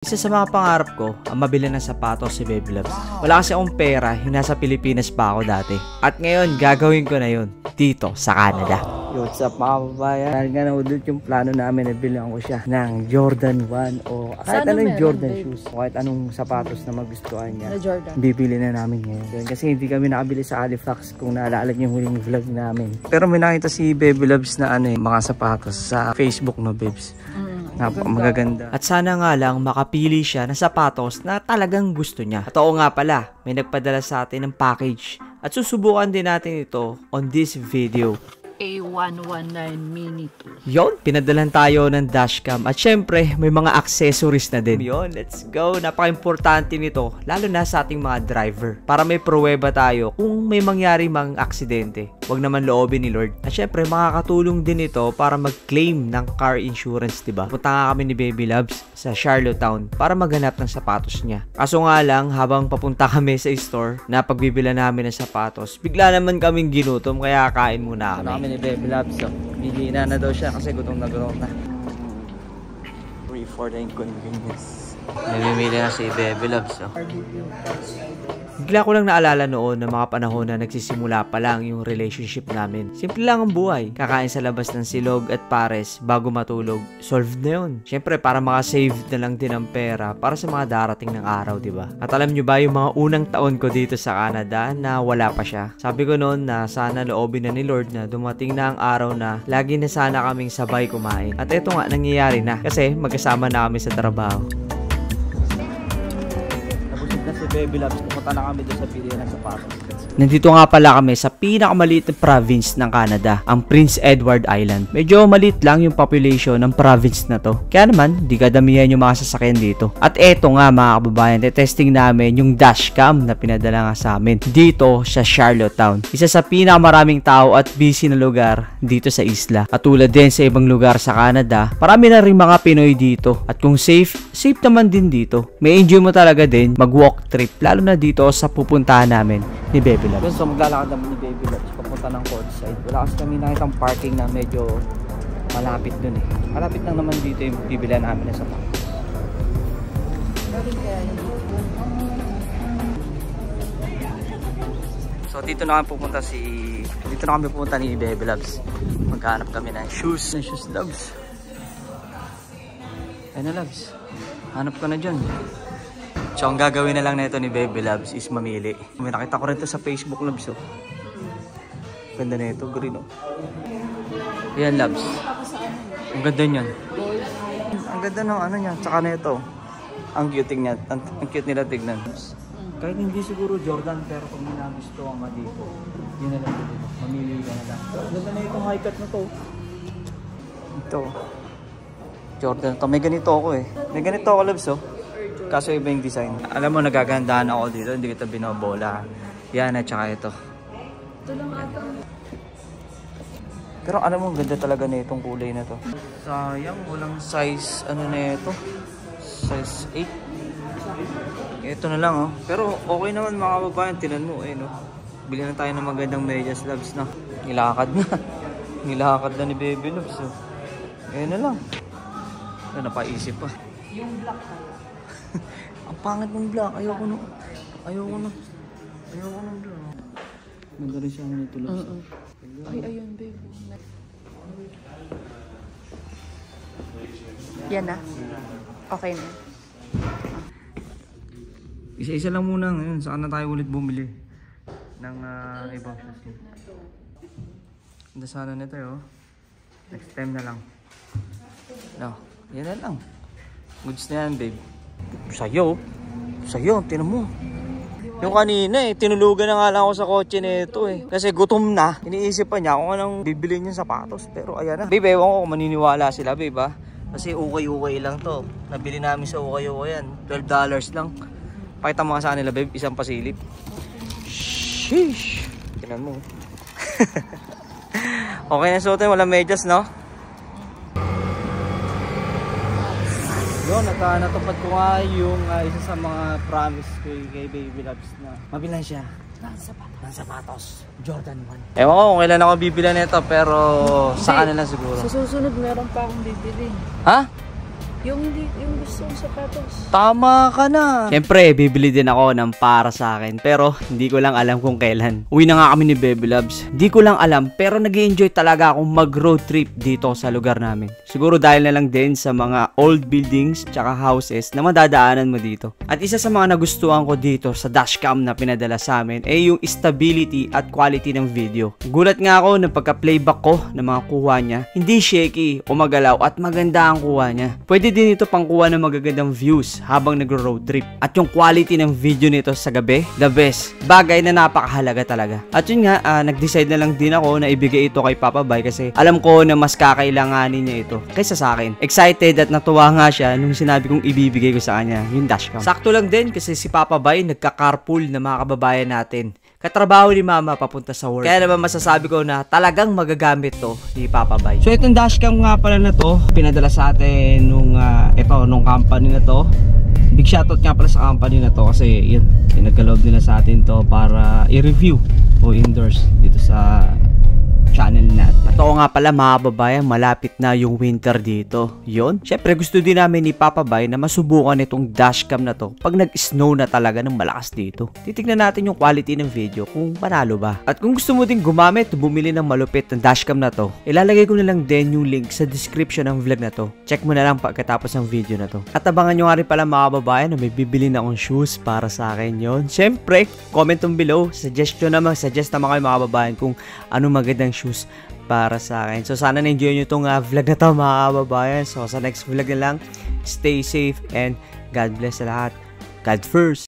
Isa sa mga pangarap ko, ang mabili ng sapatos si Baby Loves. Wala kasi akong pera, yung nasa Pilipinas pa ako dati. At ngayon, gagawin ko na yun, dito sa Canada. Yo, what's up mga babayan? Dahil nga naudot yung plano namin, nabilang ko siya ng Jordan 1 o kahit anong Jordan shoes. O kahit anong sapatos na magustuhan niya. Bibili na namin ngayon. Kasi hindi kami nakabili sa Halifax kung naalala niyo yung huling vlog namin. Pero may nakita si Baby Loves na mga sapatos sa Facebook, no babes? Magaganda. At sana nga lang makapili siya ng sapatos na talagang gusto niya. At oo nga pala, may nagpadala sa atin ng package. At susubukan din natin ito on this video. A119 Mini 2. Yon, pinadalan tayo ng dashcam at syempre may mga accessories na din. Yon, let's go. Napaka-importante nito, lalo na sa ating mga driver. Para may pruweba tayo kung may mangyari mang aksidente. Huwag naman loobin ni Lord. At syempre makakatulong din ito para mag-claim ng car insurance, diba? Punta nga kami ni Baby Loves sa Charlottetown para maghanap ng sapatos niya. Kaso nga lang, habang papunta kami sa store na pagbibila namin ng sapatos, bigla naman kaming ginutom kaya kain muna kami. Ni Baby Loves, so bihina na daw siya kasi gutom na. Free for the inconvenience. Namimili na si Baby Loves, so. Bigla ko lang naalala noon na mga panahon na nagsisimula pa lang yung relationship namin. Simple lang ang buhay. Kakain sa labas ng silog at pares bago matulog. Solved na yun. Siyempre para makasave na lang din ang pera para sa mga darating ng araw, diba? At alam nyo ba yung mga unang taon ko dito sa Canada na wala pa siya? Sabi ko noon na sana loobin na ni Lord na dumating na ang araw na lagi na sana kaming sabay kumain. At eto nga, nangyayari na kasi magkasama na kami sa trabaho. Si Baby Loves, pumunta na kami doon sa pilihan ng sapatos. Nandito nga pala kami sa pinakamaliit na province ng Canada, ang Prince Edward Island. Medyo maliit lang yung population ng province na to. Kaya naman, di kadamihan yung mga sasakyan dito. At eto nga mga kababayan, testing namin yung dashcam na pinadala nga sa amin dito sa Charlottetown. Isa sa pinakamaraming tao at busy na lugar dito sa isla. At tulad din sa ibang lugar sa Canada, marami na rin mga Pinoy dito. At kung safe naman din dito. May enjoy mo talaga din mag-walk trip, lalo na dito sa pupuntahan namin ni Baby Loves. So maglalakad naman ni Baby Loves papunta ng courtside. Wala kasi kami nakitang parking na medyo malapit dun eh. Malapit lang naman dito yung bibilihan namin na sapatos. So dito na kami pupunta ni Baby Loves. Maghanap kami ng shoes. Loves. Ayun na, Loves. Hanap ko na dyan. So, ang gagawin na lang na ito ni Baby Loves is mamili. May nakita ko rin ito sa Facebook, Loves. Oh. Ganda na ito, green. Oh. Ayan, Loves. Ang ganda niyan. Ang ganda ng ano niya. Tsaka na ito. Ang cute niya. Ang cute nila tignan. Kahit hindi siguro Jordan, pero kung may nagustuhan ka dito, yun na lang dito. Mamili ka na lang. Ang ganda na itong high cut na to. Ito. Jordan to. May ganito ako eh. May ganito ako, Loves, oh. Kaso iba yung design. Alam mo, nagagandahan ako dito. Hindi kita binobola. Yan at saka ito. Ito lang ata. Pero alam mo, ganda talaga na itong kulay na to. Sayang, walang size, na ito. Size 8. Ito na lang, oh. Pero okay naman mga kababayan. Tinan mo, no? Bili na tayo ng magandang medyas, Loves, no? Nilakad na. Nilakad na ni Baby Loves, oh. Ayan na lang. Napaisip pa. Yung black na. Ang pangit ng black. Ayoko ng black. Ganda rin siya nito, Loves. Ay, ayun, baby. Yan na. Okay na. Isa-isa lang muna ngayon. Saka na tayo ulit bumili ng ibang shoes. Ganda sana nito, oh. Next time na lang. No, yan na lang. Goods na yan, babe. Sa'yo, tinan mo. Yung kanina tinulugan na nga lang ako sa kotse nito eh. Kasi gutom na. Iniisip pa niya kung anong bibili niya sapatos. Pero ayan na. Babe, ewan ko kung maniniwala sila, babe, ha? Kasi ukay-ukay lang to. Nabili namin sa ukay-ukay yan. $12 lang. Pakita mo nga sa kanila, babe. Isang pasilip. Sheesh. Tinan mo. Okay na suotin. Walang medyas, no? Yun, natupad ko nga yung isa sa mga promise ko kay Baby Loves na mabilan siya ng sapatos. Jordan 1. Ewan ko kung kailan ako bibilan nito pero sa kanila siguro. Sa susunod meron pa akong bibili. Ha? Yung gusto kong sapatos. Tama ka na. Siyempre, bibili din ako ng para sa akin. Pero, hindi ko lang alam kung kailan. Uwi na nga kami ni Baby Loves. Hindi ko lang alam, pero nag-enjoy talaga akong mag-road trip dito sa lugar namin. Siguro dahil na lang din sa mga old buildings tsaka houses na madadaanan mo dito. At isa sa mga nagustuhan ko dito sa dashcam na pinadala sa amin ay yung stability at quality ng video. Gulat nga ako na pagka-playback ko ng mga kuha niya, hindi shaky o magalaw at maganda ang kuha niya. Pwede din ito pangkuha ng magagandang views habang nagro-road trip. At yung quality ng video nito sa gabi, the best. Bagay na napakahalaga talaga. At yun nga, nag-decide na lang din ako na ibigay ito kay Papa Bay kasi alam ko na mas kakailanganin niya ito kaysa sa akin. Excited at natuwa nga siya nung sinabi kong ibibigay ko sa kanya yung dashcam. Sakto lang din kasi si Papa Bay nagka-carpool na mga kababayan natin. Katrabaho ni Mama papunta sa work. Kaya naman masasabi ko na talagang magagamit to ni Papa Bay. So itong dashcam nga pala na to, pinadala sa atin nung company na to. Big shoutout nga pala sa company na to kasi yun, pinagkaloob nila sa atin to para i-review o endorse dito sa channel natin. At oo nga pala mga babayan, malapit na yung winter dito. Yun. Syempre gusto din namin ni Papa Bay na masubukan itong dashcam na to pag nag-snow na talaga ng malakas dito. Titignan natin yung quality ng video kung panalo ba. At kung gusto mo din gumamit, bumili ng malupit ng dashcam na to, ilalagay ko na lang din yung link sa description ng vlog na to. Check mo na lang pagkatapos ng video na to. At abangan nyo nga rin pala mga babayan na may bibili na akong shoes para sa akin yon. Syempre, comment down below. Suggest naman kayo mga babayan kung ano magandang shoes para sa akin. So sana na-enjoy nyo itong vlog na to mga kababayan. So sa next vlog na lang, stay safe and God bless sa lahat. God first.